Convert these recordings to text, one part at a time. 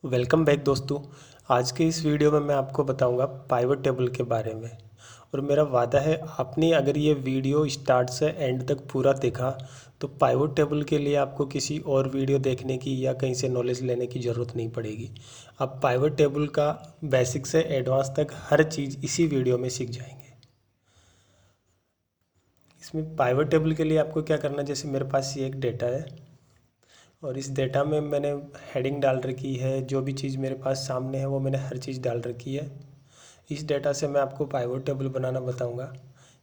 Welcome back दोस्तों। आज के इस वीडियो में मैं आपको बताऊंगा पाइवट टेबल के बारे में। और मेरा वादा है आपने अगर ये वीडियो स्टार्ट से एंड तक पूरा देखा तो पाइवट टेबल के लिए आपको किसी और वीडियो देखने की या कहीं से नॉलेज लेने की ज़रूरत नहीं पड़ेगी। आप पाइवट टेबल का बेसिक से एडवांस तक हर चीज़ इसी वीडियो में सीख जाएंगे। इसमें पाइवट टेबल के लिए आपको क्या करना है, जैसे मेरे पास ये एक डेटा है और इस डेटा में मैंने हेडिंग डाल रखी है। जो भी चीज़ मेरे पास सामने है वो मैंने हर चीज़ डाल रखी है। इस डेटा से मैं आपको पाइवट टेबल बनाना बताऊंगा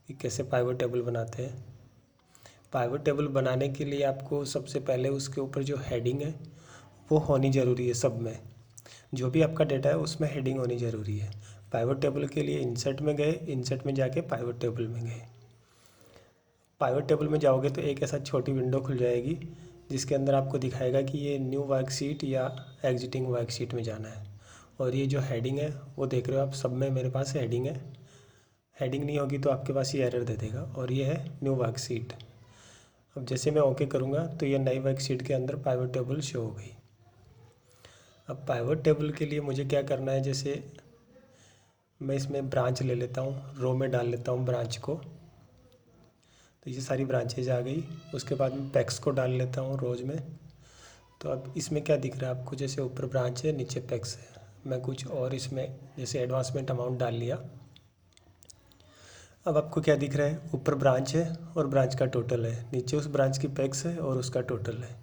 कि कैसे पाइवट टेबल बनाते हैं। पाइवट टेबल बनाने के लिए आपको सबसे पहले उसके ऊपर जो हेडिंग है वो होनी ज़रूरी है। सब में जो भी आपका डेटा है उसमें हेडिंग होनी ज़रूरी है। पाइवट टेबल के लिए इंसर्ट में गए, इंसर्ट में जाके पाइवट टेबल में गए। पाइवट टेबल में जाओगे तो एक ऐसा छोटी विंडो खुल जाएगी जिसके अंदर आपको दिखाएगा कि ये न्यू वर्कशीट या एग्जिटिंग वर्कशीट में जाना है। और ये जो हेडिंग है वो देख रहे हो आप, सब में मेरे पास हेडिंग है। हेडिंग नहीं होगी तो आपके पास ये एरर दे देगा। और ये है न्यू वर्कशीट। अब जैसे मैं ओके करूँगा तो ये नई वर्कशीट के अंदर पाइवट टेबल शो हो गई। अब पाइवट टेबल के लिए मुझे क्या करना है, जैसे मैं इसमें ब्रांच ले लेता हूँ, रो में डाल लेता हूँ ब्रांच को। तो ये सारी ब्रांचेज आ गई। उसके बाद में पैक्स को डाल लेता हूँ रोज में। तो अब इसमें क्या दिख रहा है आपको, जैसे ऊपर ब्रांच है नीचे पैक्स है। मैं कुछ और इसमें जैसे एडवांसमेंट अमाउंट डाल लिया। अब आपको क्या दिख रहा है, ऊपर ब्रांच है और ब्रांच का टोटल है, नीचे उस ब्रांच की पैक्स है और उसका टोटल है।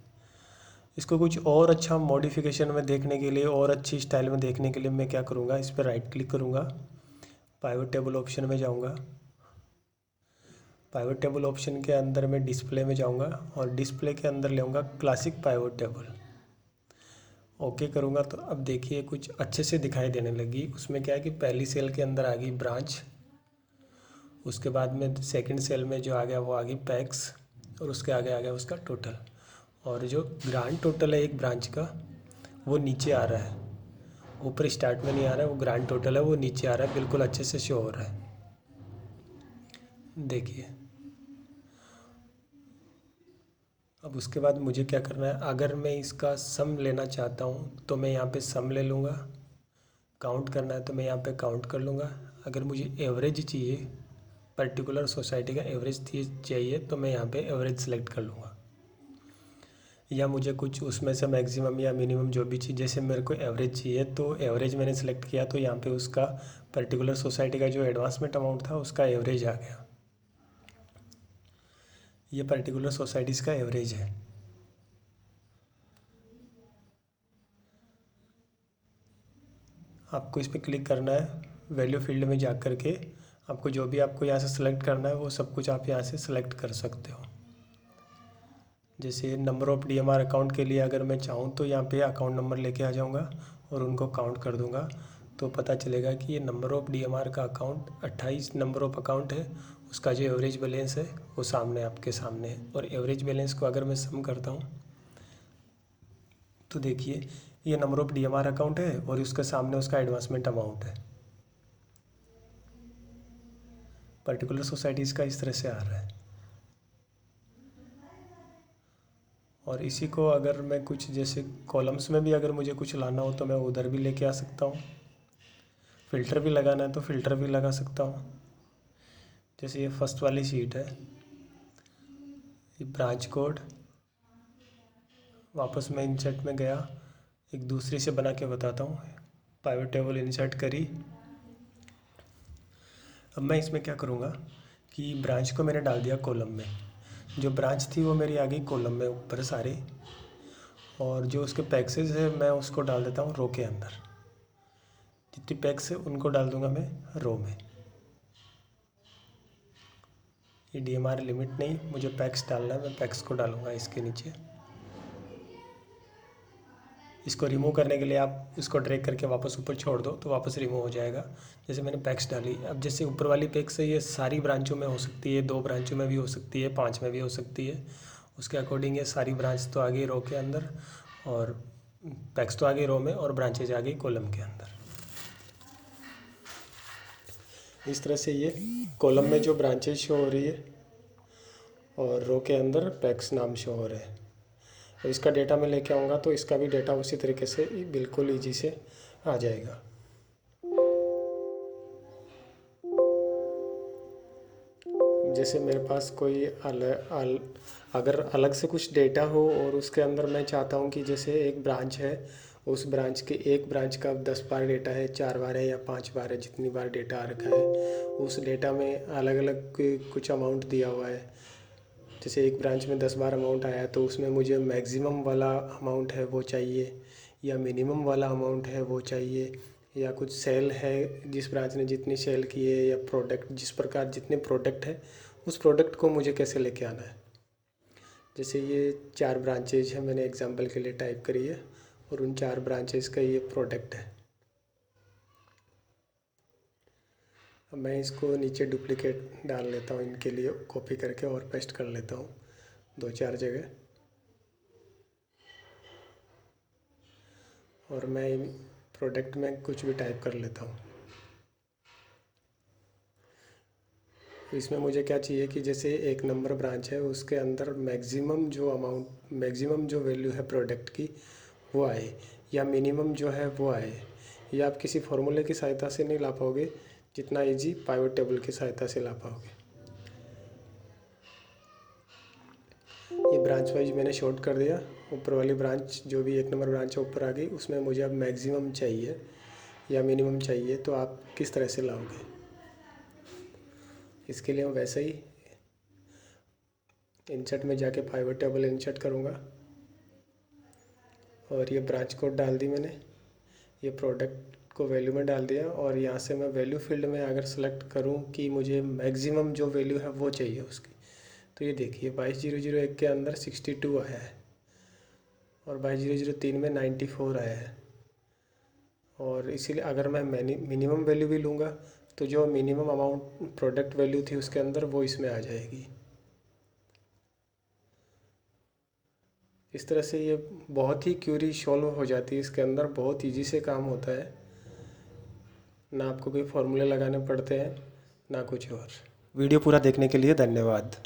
इसको कुछ और अच्छा मॉडिफिकेशन में देखने के लिए और अच्छी स्टाइल में देखने के लिए मैं क्या करूँगा, इस पर राइट क्लिक करूँगा, पाइवट टेबल ऑप्शन में जाऊँगा। पाइवट टेबल ऑप्शन के अंदर मैं डिस्प्ले में जाऊंगा और डिस्प्ले के अंदर लेऊंगा क्लासिक पाइवट टेबल। ओके करूंगा तो अब देखिए कुछ अच्छे से दिखाई देने लगी। उसमें क्या है कि पहली सेल के अंदर आ गई ब्रांच, उसके बाद में सेकंड सेल में जो आ गया वो आ गई पैक्स, और उसके आगे आ गया उसका टोटल। और जो ग्रांड टोटल है एक ब्रांच का वो नीचे आ रहा है, ऊपर स्टार्ट में नहीं आ रहा है। वो ग्रांड टोटल है वो नीचे आ रहा है, बिल्कुल अच्छे से शो हो रहा है। देखिए अब उसके बाद मुझे क्या करना है, अगर मैं इसका सम लेना चाहता हूँ तो मैं यहाँ पे सम ले लूँगा। काउंट करना है तो मैं यहाँ पे काउंट कर लूँगा। अगर मुझे एवरेज चाहिए, पर्टिकुलर सोसाइटी का एवरेज चाहिए तो मैं यहाँ पे एवरेज सेलेक्ट कर लूँगा। या मुझे कुछ उसमें से मैक्सिमम या मिनिमम जो भी चीज़, जैसे मेरे को एवरेज चाहिए तो एवरेज मैंने सेलेक्ट किया तो यहाँ पे उसका पर्टिकुलर सोसाइटी का जो एडवांसमेंट अमाउंट था उसका एवरेज आ गया। ये पर्टिकुलर सोसाइटीज़ का एवरेज है। आपको इस पर क्लिक करना है, वैल्यू फील्ड में जा कर के आपको जो भी आपको यहाँ से सेलेक्ट करना है वो सब कुछ आप यहाँ से सेलेक्ट कर सकते हो। जैसे नंबर ऑफ़ डीएमआर अकाउंट के लिए अगर मैं चाहूँ तो यहाँ पे अकाउंट नंबर लेके आ जाऊँगा और उनको काउंट कर दूँगा तो पता चलेगा कि ये नंबर ऑफ़ डीएमआर का अकाउंट 28 नंबर ऑफ़ अकाउंट है। उसका जो एवरेज बैलेंस है वो सामने आपके सामने है। और एवरेज बैलेंस को अगर मैं सम करता हूँ तो देखिए ये नंबर ऑफ़ डीएमआर अकाउंट है और उसके सामने उसका एडवांसमेंट अमाउंट है। पर्टिकुलर सोसाइटीज़ का इस तरह से आ रहा है। और इसी को अगर मैं कुछ जैसे कॉलम्स में भी अगर मुझे कुछ लाना हो तो मैं उधर भी लेके आ सकता हूँ। फ़िल्टर भी लगाना है तो फ़िल्टर भी लगा सकता हूँ। जैसे ये फर्स्ट वाली शीट है, ये ब्रांच कोड, वापस मैं इंसर्ट में गया, एक दूसरी से बना के बताता हूँ। पाइवट टेबल इंसर्ट करी। अब मैं इसमें क्या करूँगा कि ब्रांच को मैंने डाल दिया कॉलम में। जो ब्रांच थी वो मेरी आ गई कॉलम में ऊपर सारे, और जो उसके पैक्सेस है मैं उसको डाल देता हूँ रो के अंदर। जितनी पैक्स है उनको डाल दूंगा मैं रो में। ये डीएमआर लिमिट नहीं, मुझे पैक्स डालना है, मैं पैक्स को डालूंगा इसके नीचे। इसको रिमूव करने के लिए आप इसको ड्रैग करके वापस ऊपर छोड़ दो तो वापस रिमूव हो जाएगा। जैसे मैंने पैक्स डाली, अब जैसे ऊपर वाली पैक्स है ये सारी ब्रांचों में हो सकती है, 2 ब्रांचों में भी हो सकती है, 5 में भी हो सकती है। उसके अकॉर्डिंग ये सारी ब्रांच तो आ गई रो के अंदर, और पैक्स तो आ गई रो में, और ब्रांचेज आ गई कॉलम के अंदर। इस तरह से ये कॉलम में जो ब्रांचेज शो हो रही है और रो के अंदर पैक्स नाम शो हो रहे हैं। और इसका डेटा मैं लेके आऊँगा तो इसका भी डेटा उसी तरीके से बिल्कुल ईजी से आ जाएगा। जैसे मेरे पास कोई अगर अलग से कुछ डेटा हो और उसके अंदर मैं चाहता हूँ कि जैसे एक ब्रांच है, उस ब्रांच के एक ब्रांच का 10 बार डेटा है, 4 बार है या 5 बार है, जितनी बार डेटा आ रखा है, उस डेटा में अलग अलग कुछ अमाउंट दिया हुआ है। जैसे एक ब्रांच में 10 बार अमाउंट आया तो उसमें मुझे मैक्सिमम वाला अमाउंट है वो चाहिए, या मिनिमम वाला अमाउंट है वो चाहिए, या कुछ सेल है जिस ब्रांच ने जितनी सेल की है, या प्रोडक्ट जिस प्रकार जितने प्रोडक्ट है उस प्रोडक्ट को मुझे कैसे लेके आना है। जैसे ये 4 ब्रांचेज है, मैंने एग्जांपल के लिए टाइप करी है, और उन 4 ब्रांचेज का ये प्रोडक्ट है। अब मैं इसको नीचे डुप्लीकेट डाल लेता हूँ, इनके लिए कॉपी करके और पेस्ट कर लेता हूँ 2-4 जगह, और मैं प्रोडक्ट में कुछ भी टाइप कर लेता हूँ। इसमें मुझे क्या चाहिए कि जैसे 1 नंबर ब्रांच है, उसके अंदर मैक्सिमम जो वैल्यू है प्रोडक्ट की वो आए, या मिनिमम जो है वो आए। या आप किसी फॉर्मूले की सहायता से नहीं ला पाओगे जितना इजी पाइवट टेबल की सहायता से ला पाओगे। ये ब्रांच वाइज मैंने शॉर्ट कर दिया। ऊपर वाली ब्रांच जो भी 1 नंबर ब्रांच है ऊपर आ गई, उसमें मुझे अब मैक्सिमम चाहिए या मिनिमम चाहिए, तो आप किस तरह से लाओगे। इसके लिए मैं वैसे ही इंसर्ट में जाके पाइवट टेबल इंसर्ट करूँगा, और ये ब्रांच कोड डाल दी मैंने, ये प्रोडक्ट को वैल्यू में डाल दिया, और यहाँ से मैं वैल्यू फील्ड में अगर सेलेक्ट करूँ कि मुझे मैक्सिमम जो वैल्यू है वो चाहिए उसकी, तो ये देखिए 22,001 के अंदर 62 आया है, और 22,003 में 94 आया है। और इसीलिए अगर मैं मिनिमम वैल्यू भी लूँगा तो जो मिनिमम अमाउंट प्रोडक्ट वैल्यू थी उसके अंदर वो इसमें आ जाएगी। इस तरह से ये बहुत ही क्यूरी सॉल्व हो जाती है। इसके अंदर बहुत ईजी से काम होता है, ना आपको कोई फॉर्मूले लगाने पड़ते हैं ना कुछ और। वीडियो पूरा देखने के लिए धन्यवाद।